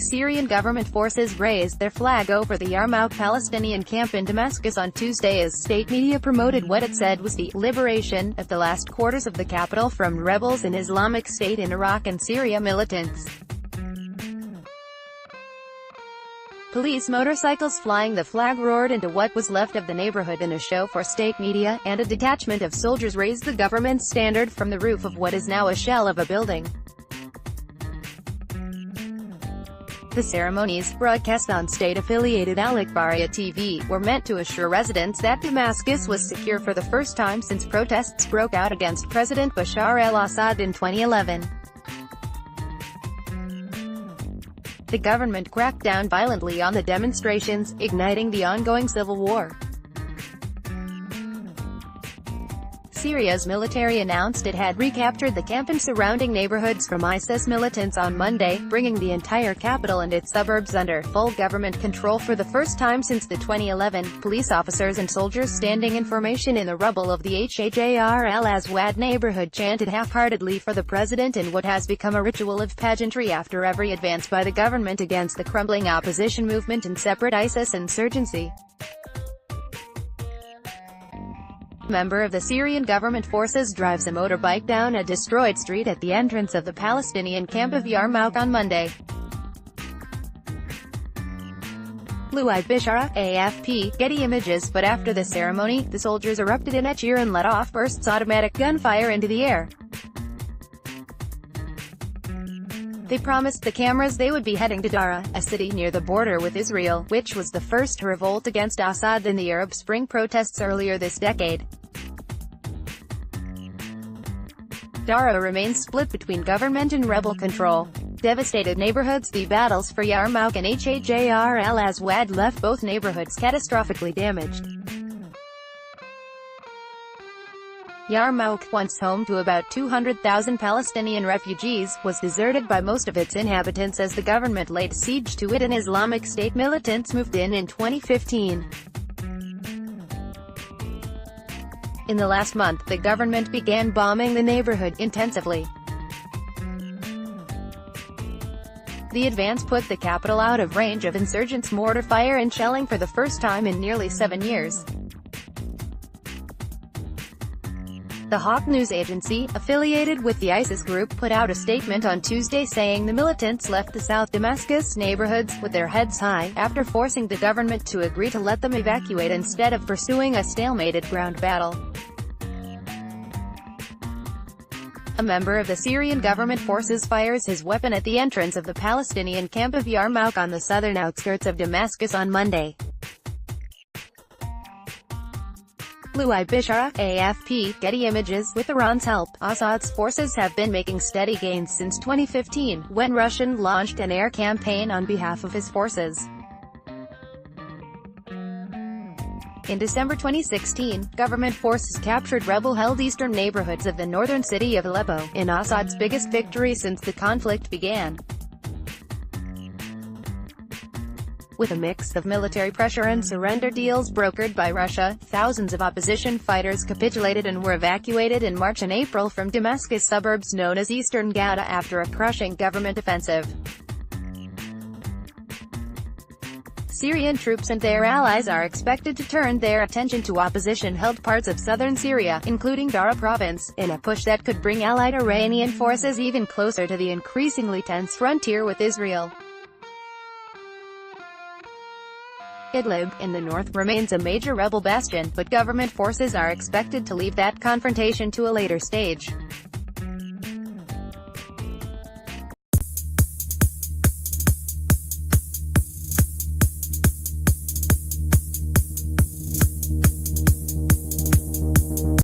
Syrian government forces raised their flag over the Yarmouk Palestinian camp in Damascus on Tuesday as state media promoted what it said was the liberation of the last quarters of the capital from rebels in Islamic State in Iraq and Syria militants. Police motorcycles flying the flag roared into what was left of the neighborhood in a show for state media, and a detachment of soldiers raised the government's standard from the roof of what is now a shell of a building. The ceremonies, broadcast on state-affiliated Al Akhbariya TV, were meant to assure residents that Damascus was secure for the first time since protests broke out against President Bashar al-Assad in 2011. The government cracked down violently on the demonstrations, igniting the ongoing civil war. Syria's military announced it had recaptured the camp and surrounding neighborhoods from ISIS militants on Monday, bringing the entire capital and its suburbs under full government control for the first time since the 2011. Police officers and soldiers standing in formation in the rubble of the Hajar al-Aswad neighborhood chanted half-heartedly for the president in what has become a ritual of pageantry after every advance by the government against the crumbling opposition movement and separate ISIS insurgency. A member of the Syrian government forces drives a motorbike down a destroyed street at the entrance of the Palestinian camp of Yarmouk on Monday. Louis Bishara, AFP, Getty Images. But after the ceremony, the soldiers erupted in a cheer and let off bursts automatic gunfire into the air. They promised the cameras they would be heading to Daraa, a city near the border with Israel, which was the first to revolt against Assad in the Arab Spring protests earlier this decade. Daraa remains split between government and rebel control. Devastated neighborhoods. The battles for Yarmouk and Hajar al-Aswad left both neighborhoods catastrophically damaged. Yarmouk, once home to about 200,000 Palestinian refugees, was deserted by most of its inhabitants as the government laid siege to it and Islamic State militants moved in 2015. In the last month, the government began bombing the neighborhood intensively. The advance put the capital out of range of insurgents' mortar fire and shelling for the first time in nearly 7 years. The Hawk news agency, affiliated with the ISIS group, put out a statement on Tuesday saying the militants left the South Damascus neighborhoods with their heads high, after forcing the government to agree to let them evacuate instead of pursuing a stalemated ground battle. A member of the Syrian government forces fires his weapon at the entrance of the Palestinian camp of Yarmouk on the southern outskirts of Damascus on Monday. Louis Bishara, AFP, Getty Images. With Iran's help, Assad's forces have been making steady gains since 2015, when Russia launched an air campaign on behalf of his forces. In December 2016, government forces captured rebel-held eastern neighborhoods of the northern city of Aleppo, in Assad's biggest victory since the conflict began. With a mix of military pressure and surrender deals brokered by Russia, thousands of opposition fighters capitulated and were evacuated in March and April from Damascus suburbs known as Eastern Ghouta after a crushing government offensive. Syrian troops and their allies are expected to turn their attention to opposition-held parts of southern Syria, including Daraa province, in a push that could bring allied Iranian forces even closer to the increasingly tense frontier with Israel. Idlib, in the north, remains a major rebel bastion, but government forces are expected to leave that confrontation to a later stage.